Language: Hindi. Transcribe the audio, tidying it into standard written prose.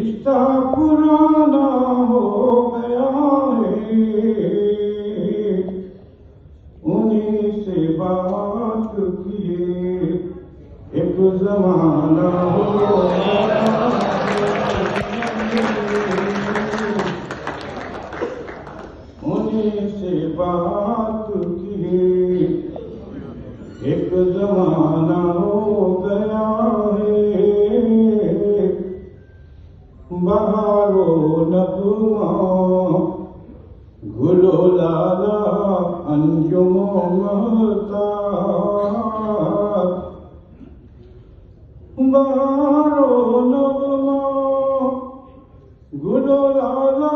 रिश्ता पुराना हो गया है, उन्हीं से बात किए एक जमाना हो गया है, उन्हीं से बात किए एक जमाना हो गया है। बहारो नगमा गुलो लाला अंजुमो महता, बहारो नगमा गुलो लाला